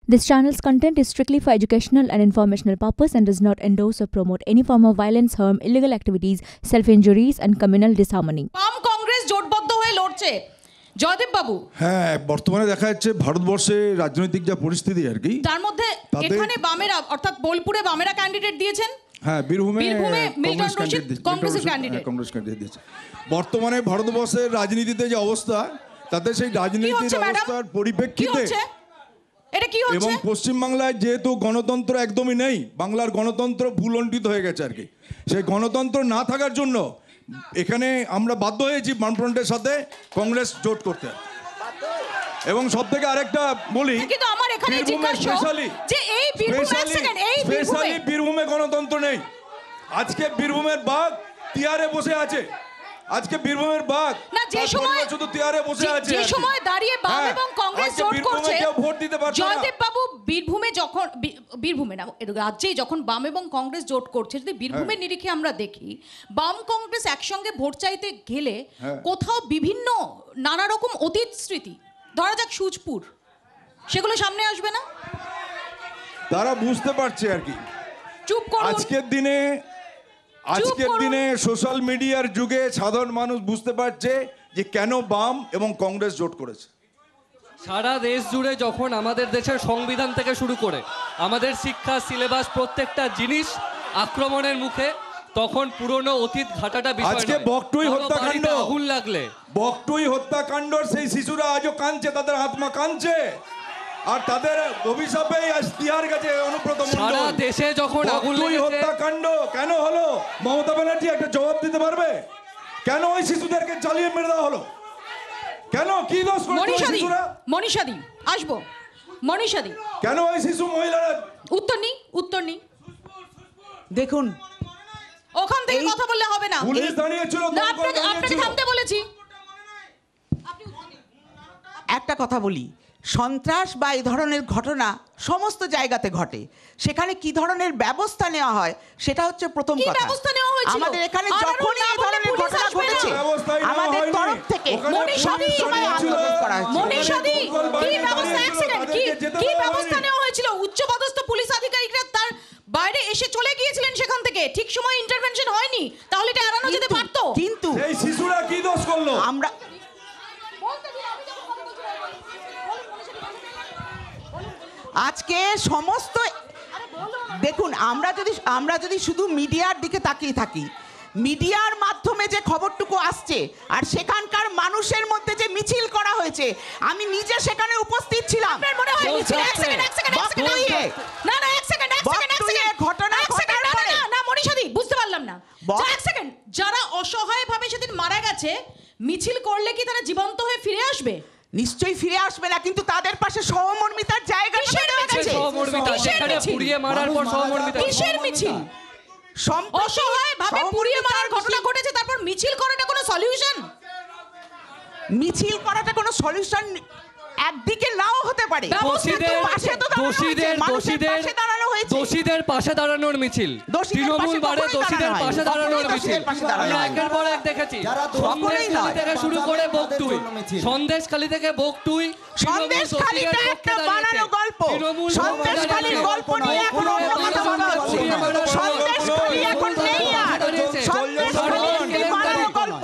This channel's content is strictly for educational and informational purpose and does not endorse or promote any form of violence, harm, illegal activities, self-injuries and communal disharmony. বাম কংগ্রেস জোটবদ্ধ হয়ে লড়ছে জয়দেব বাবু। হ্যাঁ, বর্তমানে দেখা যাচ্ছে ভারতবর্ষে রাজনৈতিক যা পরিস্থিতি আর কি, তার মধ্যে এখানে বামেরা অর্থাৎ বোলপুরে বামেরা ক্যান্ডিডেট দিয়েছেন। হ্যাঁ, বীরভূমে মিল্টন রশিদ কংগ্রেসের ক্যান্ডিডেট। কংগ্রেস ক্যান্ডিডেট দিয়েছে। বর্তমানে ভারতবর্ষের রাজনীতিতে যে অবস্থা, তাতে সেই রাজনীতির অবস্থার পরিপ্রেক্ষিতে এটা কি হচ্ছে, এবং পশ্চিমবাংলায় যেহেতু গণতন্ত্র একদমই নেই, বাংলার গণতন্ত্র ভুলণ্ঠিত হয়ে গেছে আর কি। সেই গণতন্ত্র না থাকার জন্য এখানে আমরা বাধ্য হয়েছি বামফ্রন্টের সাথে কংগ্রেস জোট করতে। এবং সব থেকে আরেকটা বলি, কিন্তু আমার এখানে জিজ্ঞাসা যে এই বীরভূমে গণতন্ত্র নেই। আজকে বীরভূমের বাঘ তিয়ারে বসে আছে। আজকে বীরভূমের বাঘ না, যে সময় শুধু তিয়ারে বসে আছে, যে সময় দাঁড়িয়ে বাম এবং কংগ্রেস জোট করছে, ভোট দিতে পারছে না। জয়দেব বাবু বীরভূমে না, রাজ্যেই যখন বাম এবং কংগ্রেস জোট করছে, যদি বীরভূমের নিরিখে আমরা দেখি, বাম কংগ্রেস একসঙ্গে ভোট চাইতে গেলে কোথাও বিভিন্ন নানা রকম অতীত স্মৃতি, ধরা যাক সুজপুর, সেগুলো সামনে আসবে না। তারা বুঝতে পারছে আর কি। চুপ করুন। আজকের দিনে সোশ্যাল মিডিয়ার যুগে সাধারণ মানুষ বুঝতে পারছে যে কেন বাম এবং কংগ্রেস জোট করেছে। সারা দেশ জুড়ে যখন আমাদের দেশের সংবিধান থেকে শুরু করে আমাদের শিক্ষা সিলেবাস প্রত্যেকটা জিনিস আক্রমণের মুখে, তখন পুরনো অতীত ঘাটাটা বিষয়। আজকে বকটুই হত্যাকাণ্ড, আগুন লাগলে বকটুই হত্যাকাণ্ডর সেই শিশুরা আজও কাঁদছে, তাদের আত্মা কাঁদছে, আর তাদের অভিশাপেই আজ তিহার গেছে অনুব্রত মণ্ডল। সারা দেশে যখন আগুন লেগেছে, হত্যাকাণ্ড কেন হলো মমতা ব্যানার্জি একটা জবাব দিতে পারবে? কেন ওই শিশুদেরকে জ্বালিয়ে মেরে দেওয়া হলো? কেন, কি দোষ করছে শিশুরা? মনীষাদি আসবো, মনীষাদি কেন ওই শিশু মহিলারা? উত্তর নেই। দেখুন, ওখান থেকে কথা বললে হবে না। পুলিশ দাঁড়িয়েছিল, আপনাকে থামতে বলেছি। একটা কথা বলি, সন্ত্রাস বা এই ধরনের ঘটনা সমস্ত জায়গাতে ঘটে, সেখানে কি ধরনের ব্যবস্থা নেওয়া হয় সেটা হচ্ছে প্রথম কথা। আমাদের এখানে যখনই এই ধরনের ঘটনা ঘটেছে, আমাদের তরফ থেকে কি ব্যবস্থা নেওয়া হয়েছিল? উচ্চপদস্থ পুলিশ আধিকারিকরা তার বাইরে এসে চলে গিয়েছিলেন সেখান থেকে, ঠিক সময় ইন্টারভেনশন হয়নি, তাহলে এটা এড়ানো যেতে পারতো। কিন্তু এই শিশুরা কি দোষ করলো? আমরা আজকে সমস্ত দেখুন, আমরা যদি শুধু মিডিয়ার দিকে তাকিয়ে থাকি, মিডিয়ার মাধ্যমে যে খবরটুকু আসছে আর সেখানকার মানুষের মধ্যে যে মিছিল করা হয়েছে, আমি নিজে সেখানে উপস্থিত ছিলাম। বুঝতে পারলাম না, এক সেকেন্ড, যারা অসহায়ভাবে সেদিন মারা গেছে, মিছিল করলে কি তারা জীবন্ত হয়ে ফিরে আসবে? নিশ্চয়ই ফিরে আসবে না, কিন্তু তাদের পাশে সহমর্মিতার জায়গা কিসের মিছিল? অসহায়ভাবে পুড়িয়ে মারার ঘটনা ঘটেছে, তারপর মিছিল করাটা কোনো সলিউশন? মিছিল করাটা কোনো সলিউশন একদিকে নাও হতে পারে। দোষীদের পাশে দাঁড়ানোর মিছিল, তৃণমূল বারে দোষীদের পাশে দাঁড়ানোর মিছিল আমরা একের পর এক দেখেছি। সন্দেশখালী থেকে শুরু করে বকটুই, সন্দেশখালী থেকে বকটুই, সন্দেশখালীতে একটা বানানো গল্প, সন্দেশখালীর গল্প নিয়ে এখন অন্য কথা বলা হচ্ছে। সন্দেশখালী এখন নেই আর, সন্দেশখালীর বানানো গল্প।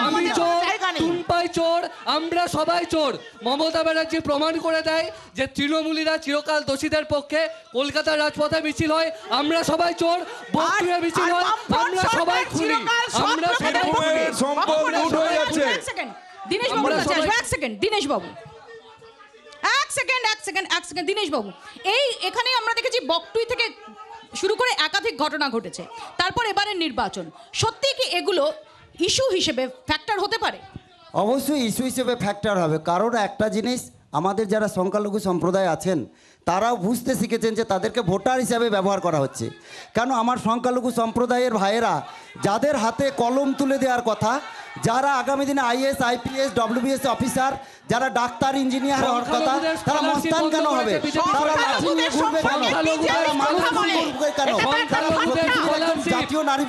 আমি চোর, টুম্পাই চোর, আমরা সবাই চোর। মমতা ব্যানার্জি প্রমাণ করে দেয় যে তৃণমূলীরা চিরকাল দোষীদের পক্ষে। কলকাতার রাজপথে মিছিল হয়, আমরা সবাই চোর। বকটুয়ে মিছিল হয়, আমরা সবাই খুনি। আমরা সবাই দিনেশ বাবু, দিনেশ বাবু, এক সেকেন্ড, দিনেশ বাবু, এখানে আমরা দেখেছি বকটুই থেকে শুরু করে একাধিক ঘটনা ঘটেছে, তারপর এবারের নির্বাচন। সত্যি কি এগুলো ইস্যু হিসেবে ফ্যাক্টর হতে পারে? অবশ্যই ইস্যু হিসেবে ফ্যাক্টর হবে, কারণ একটা জিনিস, আমাদের যারা সংখ্যালঘু সম্প্রদায় আছেন তারাও বুঝতে শিখেছেন যে তাদেরকে ভোটার হিসাবে ব্যবহার করা হচ্ছে। কেন, আমার সংখ্যালঘু সম্প্রদায়ের ভাইয়েরা যাদের হাতে কলম তুলে দেওয়ার কথা, যারা আগামী দিনে আইএস, আইপিএস, ডব্লিউবিএস অফিসার, যারা ডাক্তার, ইঞ্জিনিয়ার হওয়ার কথা, তারা মস্তান কেন হবে? তারা লাঠি নিয়ে ঘুরবে কেন? তারা মানুষ ঘুরবে কেন? জাতীয় নারী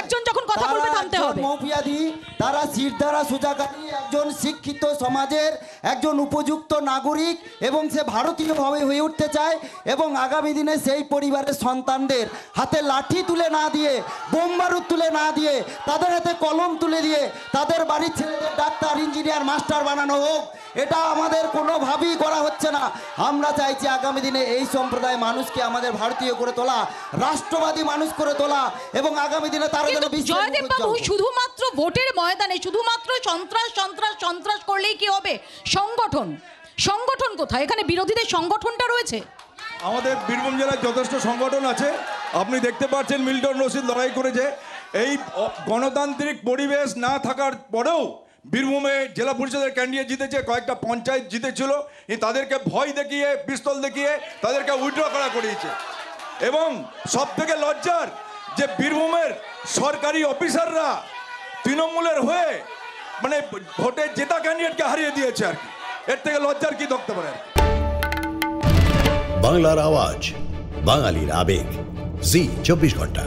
একজন যখন কথা বলবে থামতে হবে। মাফিয়াদি, তারা শিরদারা সুজাকারী একজন শিক্ষিত সমাজের একজন উপযুক্ত নাগরিক এবং সে ভারতীয়ভাবে হয়ে উঠতে চায় এবং আগামী দিনে সেই পরিবারের সন্তানদের হাতে লাঠি তুলে না দিয়ে, বোম বারুদ তুলে না দিয়ে, তাদের হাতে কলম তুলে দিয়ে তাদের বাড়ির ছেলেদের ডাক্তার, ইঞ্জিনিয়ার, মাস্টার বানানো হোক, এটা আমাদের কোনোভাবেই করা হচ্ছে না। আমরা চাইছি আগামী দিনে এই সম্প্রদায় মানুষকে আমাদের ভারতীয় করে তোলা, রাষ্ট্রবাদী মানুষ করে তোলা এবং আগামী দিনে তারা যেন জয়দেব বাবু, শুধুমাত্র ভোটের ময়দানে শুধুমাত্র সন্ত্রাস সন্ত্রাস সন্ত্রাস করলেই কি হবে? সংগঠন সংগঠন কোথায়? এখানে বিরোধীদের সংগঠনটা রয়েছে। আমাদের বীরভূম জেলায় যথেষ্ট সংগঠন আছে। আপনি দেখতে পাচ্ছেন মিল্টন রশিদ লড়াই করেছে। এই গণতান্ত্রিক পরিবেশ না থাকার পরেও বীরভূমে জেলা পরিষদের ক্যান্ডিডেট জিতেছে, কয়েকটা পঞ্চায়েত জিতেছিল, তাদেরকে ভয় দেখিয়ে, পিস্তল দেখিয়ে তাদেরকে উইথড্র করা করিয়েছে। এবং সব থেকে লজ্জার যে বীরভূমের সরকারি অফিসাররা তৃণমূলের হয়ে মানে ভোটে জেতা ক্যান্ডিডেটকে হারিয়ে দিয়েছে আর কি। এর থেকে লজ্জার কি থাকতে পারে? বাংলার আওয়াজ, বাঙালির আবেগ, জি 24 ঘন্টা।